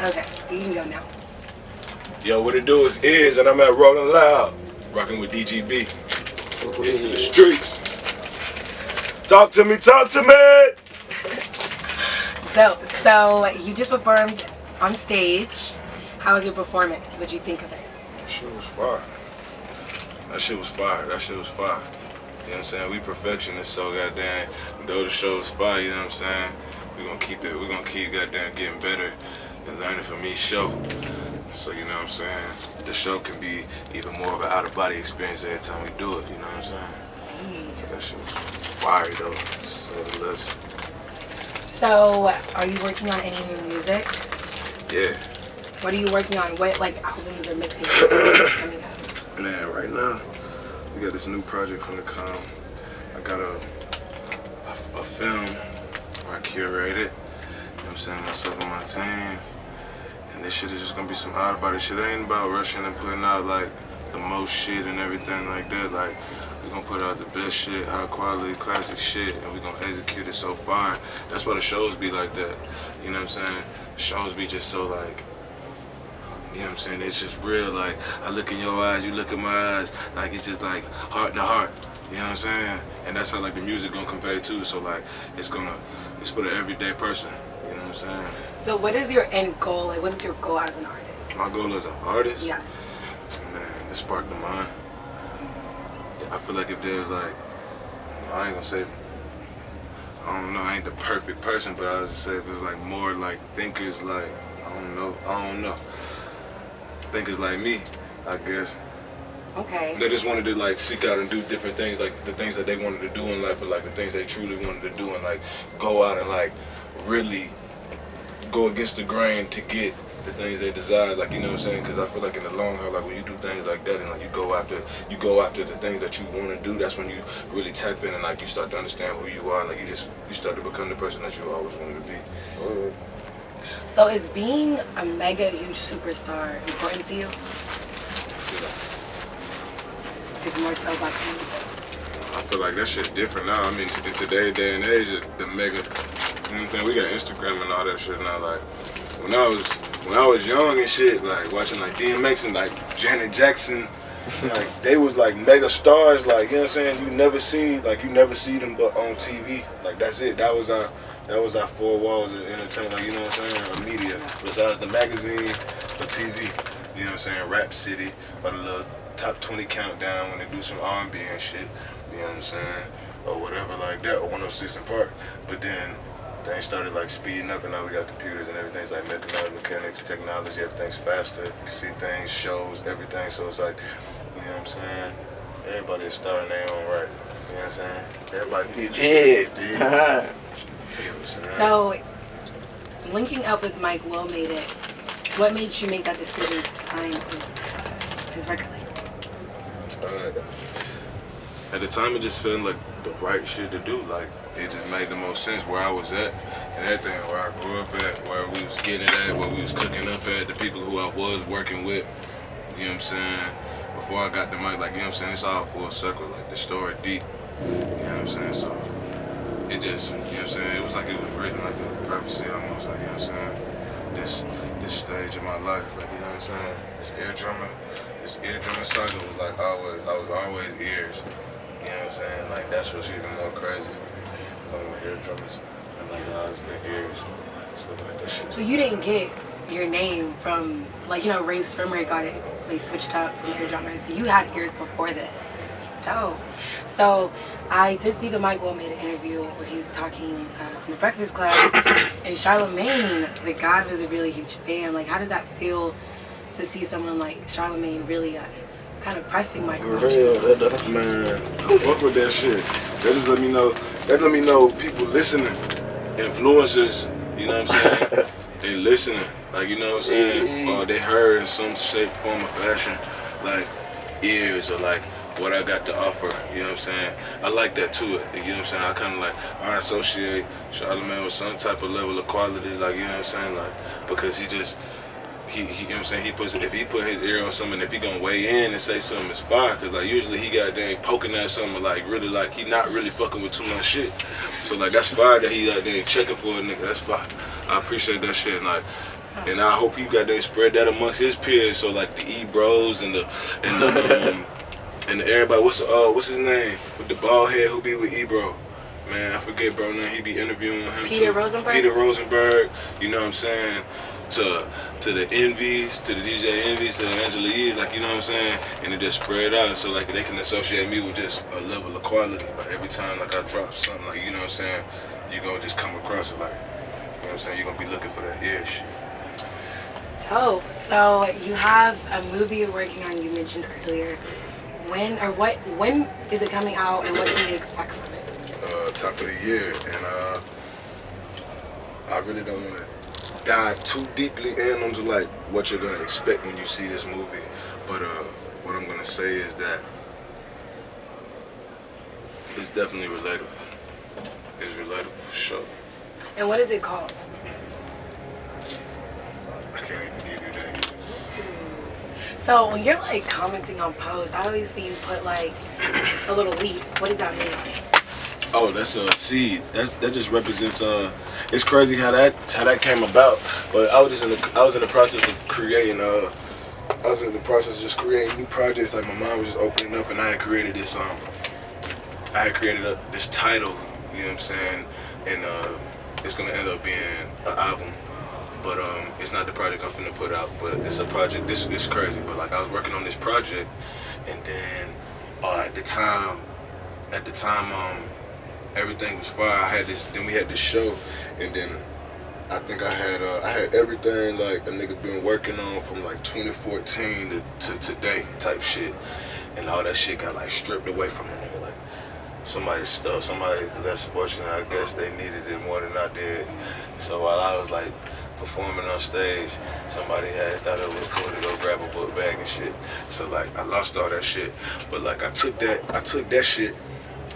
Okay, you can go now. Yo, what it do is Eearz, and I'm at Rolling Loud, rocking with DGB. It's to the streets. Talk to me, talk to me! So you just performed on stage. How was your performance? What'd you think of it? That shit was fire. That shit was fire. That shit was fire. You know what I'm saying? We perfectionists, so goddamn, though the show was fire, you know what I'm saying? We're gonna keep goddamn getting better and learning from each show. So, you know what I'm saying? The show can be even more of an out-of-body experience every time we do it, you know what I'm saying? So that shit was fire, though. So, are you working on any new music? Yeah. What are you working on? What, like, albums or mixing coming up? Man, right now, we got this new project from the com. I got a film where I curate it. You know what I'm saying? Myself and my team. And this shit is just gonna be some out-of-body shit. It ain't about rushing and putting out, like, the most shit and everything like that. Like, we gonna put out the best shit, high quality, classic shit, and we gonna execute it so far. That's why the shows be like that. You know what I'm saying? The shows be just so, like, you know what I'm saying? It's just real, like, I look in your eyes, you look in my eyes, like, it's just like heart to heart. You know what I'm saying? And that's how, like, the music gonna convey too. So, like, it's for the everyday person. You know what I'm saying? So what is your end goal? Like, what is your goal as an artist? My goal as an artist? Yeah. Man, to spark the mind. I feel like if there's, like, I ain't gonna say, I don't know, I ain't the perfect person, but I was just say if it's like more like thinkers, like, I don't know. Thinkers like me, I guess. Okay. They just wanted to, like, seek out and do different things, like the things that they wanted to do in life, but like the things they truly wanted to do, and like go out and like really go against the grain to get the things they desire, like, you know what I'm saying? Because I feel like in the long haul, like when you do things like that and like you go after the things that you want to do, that's when you really tap in and like you start to understand who you are, and like you start to become the person that you always wanted to be. So is being a mega huge superstar important to you? It's more so about the music. I feel like that shit different now. I mean, in today's day and age, the mega, you know what I'm saying? We got Instagram and all that shit now. Like, when I was young and shit, like watching like DMX and like Janet Jackson, like they was like mega stars. Like, you know what I'm saying? You never see them but on TV. Like, that's it. That was our four walls of entertainment. Like, you know what I'm saying? Or media. Besides the magazine, the TV. You know what I'm saying? Rap City or the little top 20 countdown when they do some R&B and shit, you know what I'm saying, or whatever like that, or 106 in Park. But then things started like speeding up, and now we got computers and everything's like mechanics, technology, everything's faster. You can see things, shows, everything. So it's like, you know what I'm saying, everybody's starting their own right. You know what I'm saying? Everybody did. You know what I'm saying? So linking up with Mike Will made it. What made you make that decision to sign with his record label? At the time, it just felt like the right shit to do. Like, it just made the most sense where I was at and everything, where I grew up at, where we was getting it at, where we was cooking up at, the people who I was working with. You know what I'm saying? Before I got the mic, like, you know what I'm saying? It's all full circle, like the story deep. You know what I'm saying? So it just, you know what I'm saying? It was like it was written, like a prophecy almost, like, you know what I'm saying? This stage of my life, like, you know what I'm saying? This eardrum saga was like I was always Eearz. You know what I'm saying? Like, that's what's even more crazy. Cause I'm an eardrummer, and like I always been Eearz. So like that shit. So you didn't get your name from, like, you know, Ray Swimmer got it, like, switched up from eardrum, right? So you had Eearz before that. Dope. So I did see the Mike Will made an interview where he was talking on the Breakfast Club, and Charlamagne, the God, was a really huge fan. Like, how did that feel to see someone like Charlamagne really kind of pressing Mike Will? Man, I fuck with that shit. That just let me know people listening, influencers, you know what I'm saying? They listening, like, you know what I'm saying? Or they heard in some shape, form, or fashion, like Eearz or like what I got to offer, you know what I'm saying? I like that too, you know what I'm saying? I kind of like, I associate Charlamagne with some type of level of quality, like, you know what I'm saying? Like, because he just, you know what I'm saying, if he put his ear on something, if he gonna weigh in and say something is fire, cause like usually he got dang poking at something, like really, like he not really fucking with too much shit. So like that's fire that he like dang checking for a nigga, that's fire. I appreciate that shit, and like And I hope he got they spread that amongst his peers. So like the Eearz and everybody. What's his name with the bald head who be with Eearz? Man, I forget bro name. He be interviewing him Peter too. Rosenberg. Peter Rosenberg. You know what I'm saying? To the Envies, to the DJ Envies, to the Angela Ee's, like you know what I'm saying, and it just spread out, and so like they can associate me with just a level of quality. Like every time like I drop something, like you know what I'm saying, you gonna just come across it like, you know what I'm saying, you gonna be looking for that Eearz shit. Dope. So you have a movie you're working on. You mentioned earlier. When is it coming out, and what can we expect from it? Top of the year, and I really don't want to dive too deeply in onto like what you're gonna expect when you see this movie, but what I'm gonna say is that it's definitely relatable. It's relatable for sure. And what is it called? I can't even give you that yet. So when you're like commenting on posts, I always see you put like a little leaf. What does that mean? Oh, that's a seed. That just represents it's crazy how that came about. But I was in the process of creating just creating new projects. Like my mind was just opening up, and I had created this this title. You know what I'm saying? And it's gonna end up being an album. But it's not the project I'm finna put out. But it's a project. This is crazy. But like I was working on this project, and then at the time. Everything was fire. Then we had this show, and then I think I had everything like a nigga been working on from like 2014 to today type shit, and all that shit got like stripped away from a nigga. Like somebody's stuff, somebody less fortunate, I guess they needed it more than I did. So while I was like performing on stage, somebody thought it was cool to go grab a book bag and shit. So like I lost all that shit, but like I took that shit,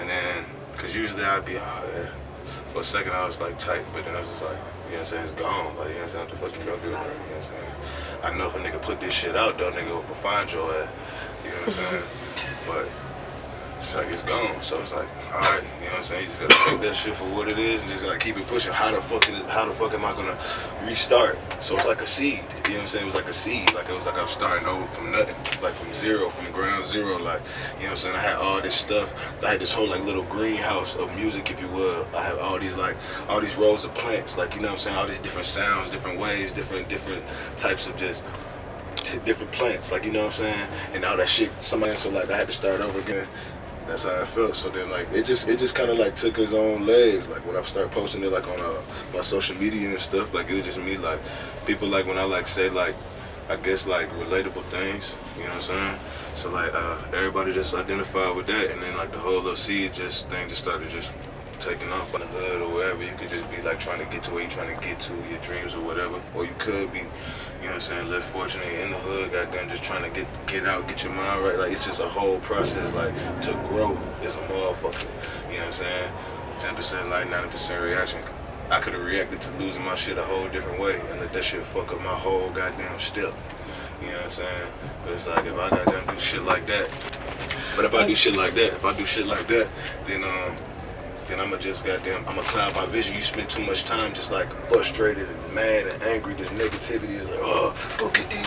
and then. Cause usually I'd be, for a second I was like tight, but then I was just like, you know what I'm saying, it's gone. Like, you know what I'm saying, what the fuck you gonna do? Like, you know what I'm saying? I know if a nigga put this shit out though, nigga will find your ass. You know what I'm saying? But it's like it's gone. So it's like, alright, you know what I'm saying? You just gotta take that shit for what it is and just gotta keep it pushing. How the fuck am I gonna restart? So it's like a seed. You know what I'm saying? It was like a seed. Like it was like I'm starting over from nothing. Like from zero, from ground zero. Like, you know what I'm saying? I had all this stuff. I had this whole like little greenhouse of music, if you will. I have all these rows of plants. Like, you know what I'm saying? All these different sounds, different waves, different types of just different plants. Like, you know what I'm saying? And all that shit. So like I had to start over again. That's how I felt. So then like it just kind of like took its own legs. Like when I started posting it like on my social media and stuff, like it was just me. Like people like when I like say like I guess like relatable things, you know what I'm saying? So like everybody just identified with that, and then like the whole little seed thing just started just taking off in the hood or wherever. You could just be like trying to get to where you're trying to get to, your dreams or whatever, or you could be, you know what I'm saying, less fortunate in the hood, goddamn, just trying to get out, get your mind right. Like it's just a whole process. Like to grow is a motherfucker. You know what I'm saying? 10% like 90% reaction. I could have reacted to losing my shit a whole different way and let that shit fuck up my whole goddamn step. You know what I'm saying? But it's like if I goddamn do shit like that. But if I do shit like that, then I'ma just I'ma cloud my vision. You spend too much time just like frustrated and mad and angry. This negativity is like, oh, go get these,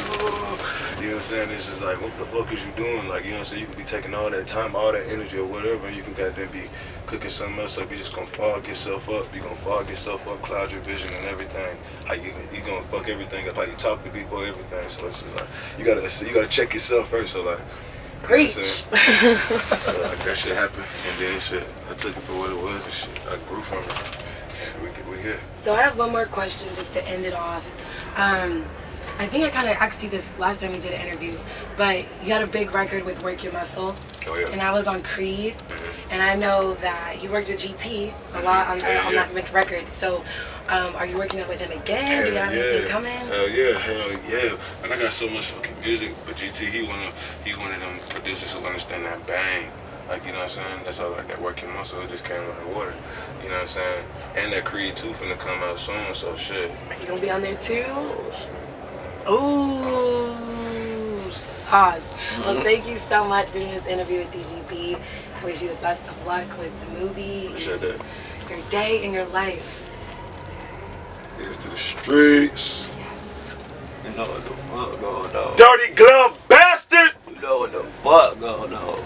you know what I'm saying? It's just like, what the fuck is you doing? Like, you know what I'm saying? You can be taking all that time, all that energy or whatever, and you can be cooking something else up. You just gonna fog yourself up. You gonna fog yourself up, cloud your vision and everything. How you gonna fuck everything up, how you talk to people, everything. So it's just like, you gotta check yourself first. So like, Preach. So like that shit happened, and then shit, I took it for what it was and shit. I grew from it, and we here. So I have one more question just to end it off. I think I kind of asked you this last time we did an interview, but you had a big record with Work Your Muscle. Oh yeah. And I was on Creed, and I know that you worked with GT a lot on that record. So are you working up with him again? Do you have anything coming? Hell yeah. And I got so much fucking music, but GT, he one of them producers who understand that bang. Like, you know what I'm saying? That's all like that Work Your Muscle, it just came out of water. You know what I'm saying? And that Creed 2 finna come out soon, so shit. Are you gonna be on there too? Oh, shit. Ooh, sauce. Well, thank you so much for doing this interview with DGB. I wish you the best of luck with the movie, Appreciate that. your day, and your life. Here's to the streets. Yes. You know what the fuck going on. Dirty glove bastard! You know what the fuck going on.